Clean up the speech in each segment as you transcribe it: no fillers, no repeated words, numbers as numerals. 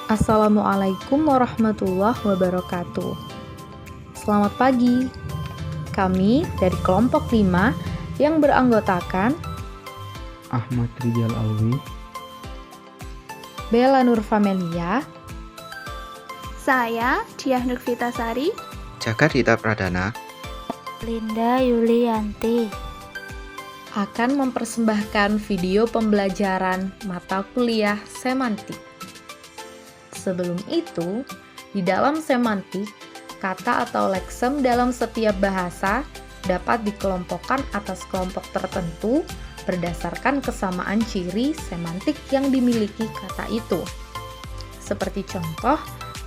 Assalamualaikum warahmatullahi wabarakatuh. Selamat pagi. Kami dari kelompok 5 yang beranggotakan Ahmad Rijal Alwi, Bella Nurfamelia, Saya, Diah Nurvitasari, Jakarta Pradana, Linda Yulianti, akan mempersembahkan video pembelajaran mata kuliah semantik. Sebelum itu, di dalam semantik, kata atau leksem dalam setiap bahasa dapat dikelompokkan atas kelompok tertentu berdasarkan kesamaan ciri semantik yang dimiliki kata itu. Seperti contoh,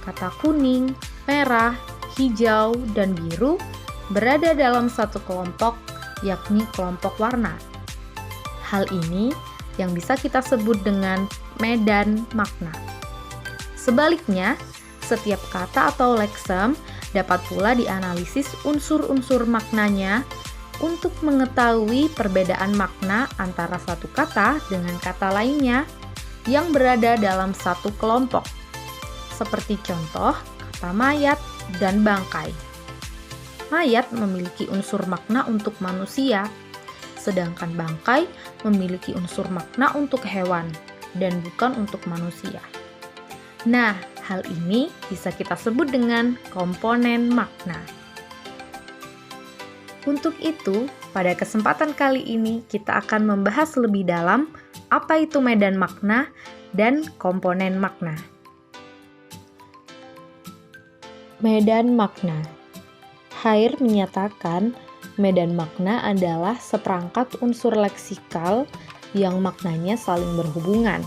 kata kuning, merah, hijau, dan biru berada dalam satu kelompok, yakni kelompok warna. Hal ini yang bisa kita sebut dengan medan makna. Sebaliknya, setiap kata atau leksem dapat pula dianalisis unsur-unsur maknanya untuk mengetahui perbedaan makna antara satu kata dengan kata lainnya yang berada dalam satu kelompok. Seperti contoh, kata mayat dan bangkai. Mayat memiliki unsur makna untuk manusia, sedangkan bangkai memiliki unsur makna untuk hewan dan bukan untuk manusia. Nah, hal ini bisa kita sebut dengan komponen makna. Untuk itu, pada kesempatan kali ini kita akan membahas lebih dalam apa itu medan makna dan komponen makna. Medan makna. Hair menyatakan medan makna adalah seperangkat unsur leksikal yang maknanya saling berhubungan,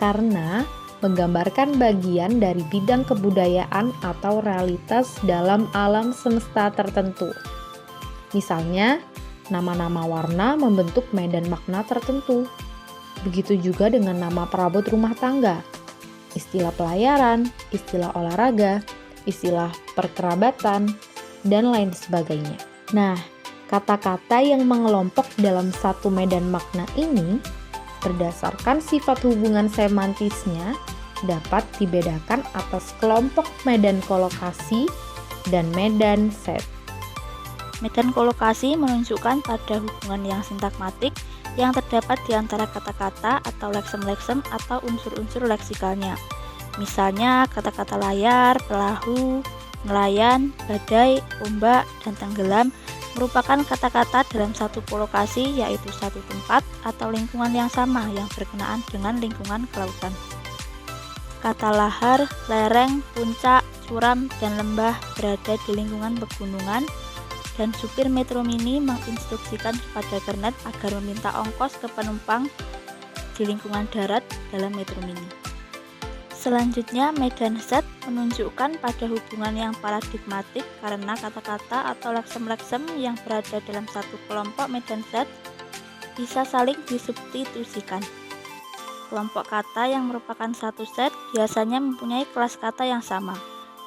karena menggambarkan bagian dari bidang kebudayaan atau realitas dalam alam semesta tertentu. Misalnya, nama-nama warna membentuk medan makna tertentu. Begitu juga dengan nama perabot rumah tangga, istilah pelayaran, istilah olahraga, istilah perkerabatan, dan lain sebagainya. Nah, kata-kata yang mengelompok dalam satu medan makna ini berdasarkan sifat hubungan semantisnya dapat dibedakan atas kelompok medan kolokasi dan medan set. Medan kolokasi menunjukkan pada hubungan yang sintakmatik yang terdapat di antara kata-kata atau leksem-leksem atau unsur-unsur leksikalnya. Misalnya kata-kata layar, perahu, nelayan, badai, ombak, dan tenggelam merupakan kata-kata dalam satu kolokasi, yaitu satu tempat atau lingkungan yang sama yang berkenaan dengan lingkungan kelautan. Kata lahar, lereng, puncak, curam, dan lembah berada di lingkungan pegunungan, dan supir Metro Mini menginstruksikan kepada kernet agar meminta ongkos ke penumpang di lingkungan darat dalam Metro Mini. Selanjutnya, medan set menunjukkan pada hubungan yang paradigmatik karena kata-kata atau leksem-leksem yang berada dalam satu kelompok medan set bisa saling disubstitusikan. Kelompok kata yang merupakan satu set biasanya mempunyai kelas kata yang sama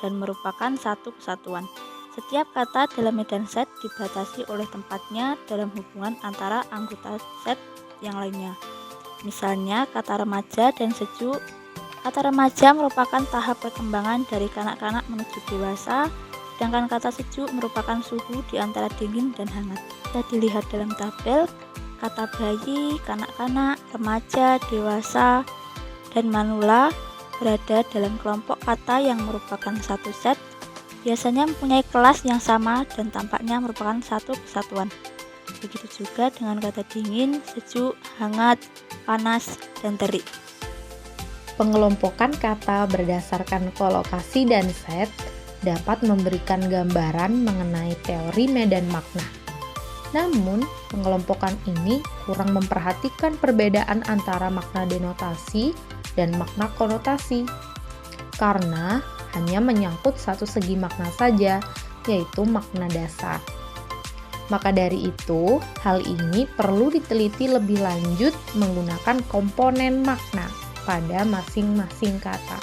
dan merupakan satu kesatuan. Setiap kata dalam medan set dibatasi oleh tempatnya dalam hubungan antara anggota set yang lainnya. Misalnya, kata remaja dan sejuk. Kata remaja merupakan tahap perkembangan dari kanak-kanak menuju dewasa, sedangkan kata sejuk merupakan suhu di antara dingin dan hangat. Bisa dilihat dalam tabel, kata bayi, kanak-kanak, remaja, dewasa, dan manula berada dalam kelompok kata yang merupakan satu set, biasanya mempunyai kelas yang sama dan tampaknya merupakan satu kesatuan. Begitu juga dengan kata dingin, sejuk, hangat, panas, dan terik. Pengelompokan kata berdasarkan kolokasi dan set dapat memberikan gambaran mengenai teori medan makna. Namun, pengelompokan ini kurang memperhatikan perbedaan antara makna denotasi dan makna konotasi, karena hanya menyangkut satu segi makna saja, yaitu makna dasar. Maka dari itu, hal ini perlu diteliti lebih lanjut menggunakan komponen makna pada masing-masing kata.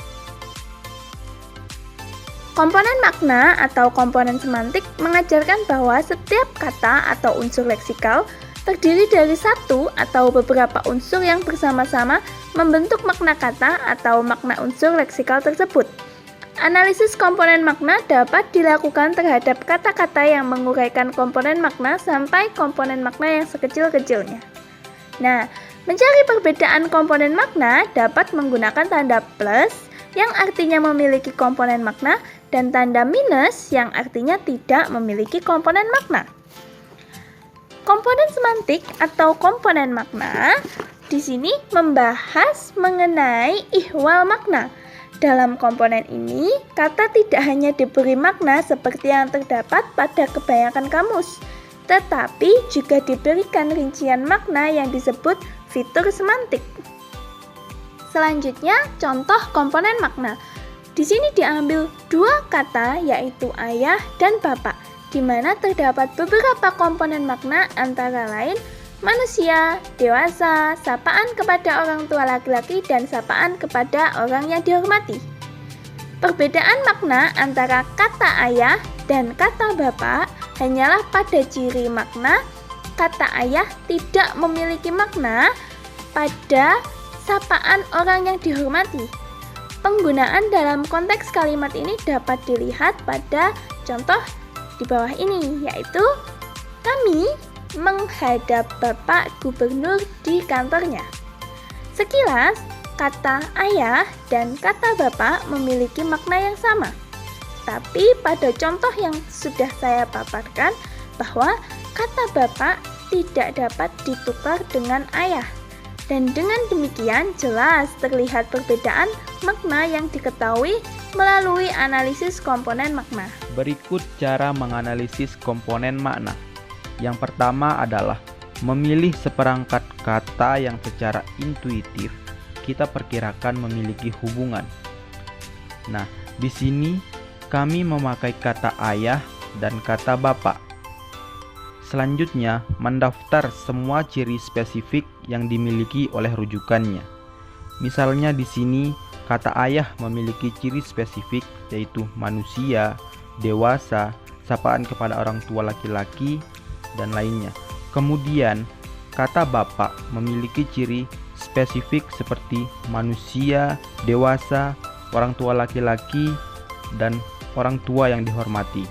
Komponen makna atau komponen semantik mengajarkan bahwa setiap kata atau unsur leksikal terdiri dari satu atau beberapa unsur yang bersama-sama membentuk makna kata atau makna unsur leksikal tersebut. Analisis komponen makna dapat dilakukan terhadap kata-kata yang menguraikan komponen makna sampai komponen makna yang sekecil-kecilnya. Nah, mencari perbedaan komponen makna dapat menggunakan tanda plus yang artinya memiliki komponen makna dan tanda minus yang artinya tidak memiliki komponen makna. Komponen semantik atau komponen makna di sini membahas mengenai ihwal makna. Dalam komponen ini, kata tidak hanya diberi makna seperti yang terdapat pada kebanyakan kamus, tetapi juga diberikan rincian makna yang disebut fitur semantik. Selanjutnya, contoh komponen makna. Di sini diambil dua kata yaitu ayah dan bapak, di mana terdapat beberapa komponen makna antara lain manusia, dewasa, sapaan kepada orang tua laki-laki, dan sapaan kepada orang yang dihormati. Perbedaan makna antara kata ayah dan kata bapak hanyalah pada ciri makna. Kata ayah tidak memiliki makna pada sapaan orang yang dihormati. Penggunaan dalam konteks kalimat ini dapat dilihat pada contoh di bawah ini, yaitu kami menghadap Bapak Gubernur di kantornya. Sekilas, kata ayah dan kata bapak memiliki makna yang sama. Tapi pada contoh yang sudah saya paparkan bahwa kata bapak tidak dapat ditukar dengan ayah. Dan dengan demikian jelas terlihat perbedaan makna yang diketahui melalui analisis komponen makna. Berikut cara menganalisis komponen makna. Yang pertama adalah memilih seperangkat kata yang secara intuitif kita perkirakan memiliki hubungan. Nah, di sini kami memakai kata ayah dan kata bapak. Selanjutnya, mendaftar semua ciri spesifik yang dimiliki oleh rujukannya. Misalnya di sini, kata ayah memiliki ciri spesifik yaitu manusia, dewasa, sapaan kepada orang tua laki-laki, dan lainnya. Kemudian, kata bapak memiliki ciri spesifik seperti manusia, dewasa, orang tua laki-laki, dan orang tua yang dihormati.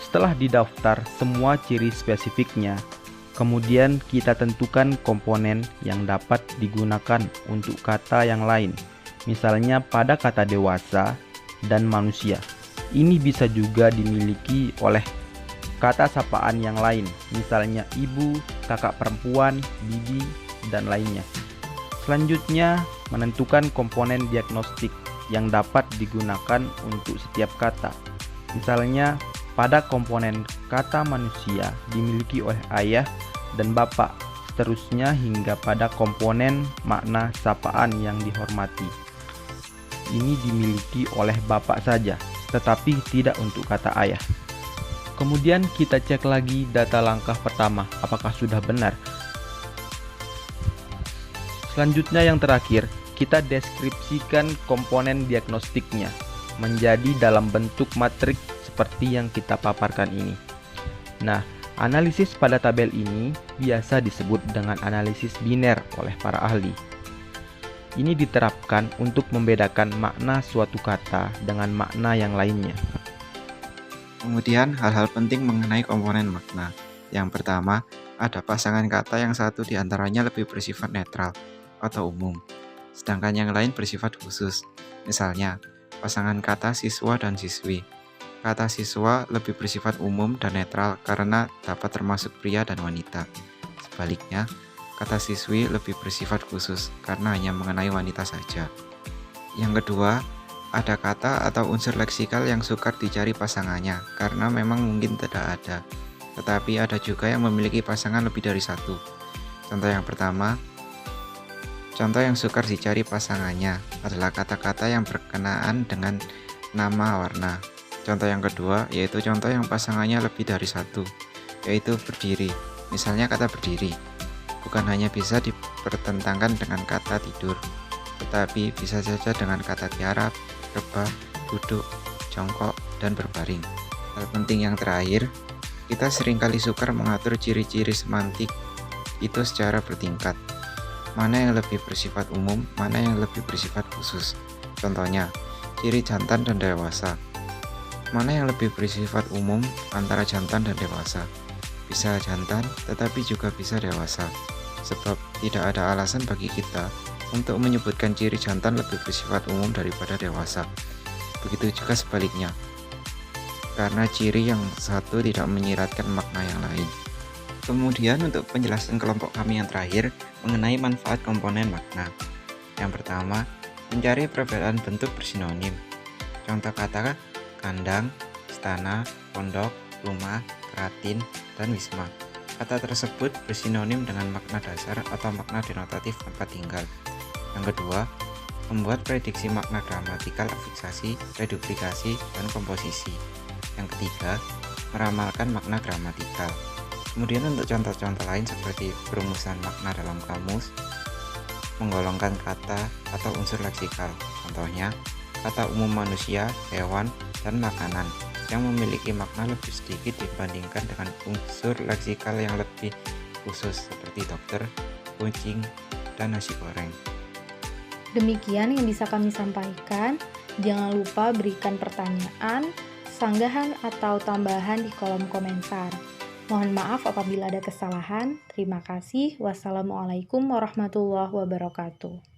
Setelah didaftar semua ciri spesifiknya, kemudian kita tentukan komponen yang dapat digunakan untuk kata yang lain. Misalnya pada kata dewasa dan manusia. Ini bisa juga dimiliki oleh kata sapaan yang lain, misalnya ibu, kakak perempuan, bibi, dan lainnya. Selanjutnya, menentukan komponen diagnostik yang dapat digunakan untuk setiap kata. Misalnya, pada komponen kata manusia dimiliki oleh ayah dan bapak, seterusnya hingga pada komponen makna sapaan yang dihormati. Ini dimiliki oleh bapak saja, tetapi tidak untuk kata ayah. Kemudian kita cek lagi data langkah pertama, apakah sudah benar. Selanjutnya yang terakhir, kita deskripsikan komponen diagnostiknya menjadi dalam bentuk matrik seperti yang kita paparkan ini. Nah, analisis pada tabel ini biasa disebut dengan analisis biner oleh para ahli. Ini diterapkan untuk membedakan makna suatu kata dengan makna yang lainnya. Kemudian hal-hal penting mengenai komponen makna. Yang pertama, ada pasangan kata yang satu diantaranya lebih bersifat netral atau umum, sedangkan yang lain bersifat khusus. Misalnya, pasangan kata siswa dan siswi. Kata siswa lebih bersifat umum dan netral karena dapat termasuk pria dan wanita. Sebaliknya, kata siswi lebih bersifat khusus karena hanya mengenai wanita saja. Yang kedua, ada kata atau unsur leksikal yang sukar dicari pasangannya karena memang mungkin tidak ada. Tetapi ada juga yang memiliki pasangan lebih dari satu. Contoh yang pertama, contoh yang sukar dicari pasangannya adalah kata-kata yang berkenaan dengan nama warna. Contoh yang kedua yaitu contoh yang pasangannya lebih dari satu, yaitu berdiri. Misalnya kata berdiri bukan hanya bisa dipertentangkan dengan kata tidur, tetapi bisa saja dengan kata tiarap, rebah, duduk, jongkok, dan berbaring. Hal penting yang terakhir, kita seringkali sukar mengatur ciri-ciri semantik itu secara bertingkat. mana yang lebih bersifat umum, mana yang lebih bersifat khusus. Contohnya, ciri jantan dan dewasa. Mana yang lebih bersifat umum antara jantan dan dewasa? Bisa jantan, tetapi juga bisa dewasa. Sebab tidak ada alasan bagi kita untuk menyebutkan ciri jantan lebih bersifat umum daripada dewasa. Begitu juga sebaliknya, karena ciri yang satu tidak menyiratkan makna yang lain. Kemudian untuk penjelasan kelompok kami yang terakhir mengenai manfaat komponen makna. Yang pertama, mencari perbedaan bentuk bersinonim. Contoh kata kandang, istana, pondok, rumah, keratin, dan wisma. Kata tersebut bersinonim dengan makna dasar atau makna denotatif tempat tinggal. Yang kedua, membuat prediksi makna gramatikal, afiksasi, reduplikasi, dan komposisi. Yang ketiga, meramalkan makna gramatikal. Kemudian untuk contoh-contoh lain seperti perumusan makna dalam kamus, menggolongkan kata atau unsur leksikal. Contohnya, kata umum manusia, hewan, dan makanan yang memiliki makna lebih sedikit dibandingkan dengan unsur leksikal yang lebih khusus seperti dokter, kucing, dan nasi goreng. Demikian yang bisa kami sampaikan. Jangan lupa berikan pertanyaan, sanggahan, atau tambahan di kolom komentar. Mohon maaf apabila ada kesalahan. Terima kasih. Wassalamualaikum warahmatullahi wabarakatuh.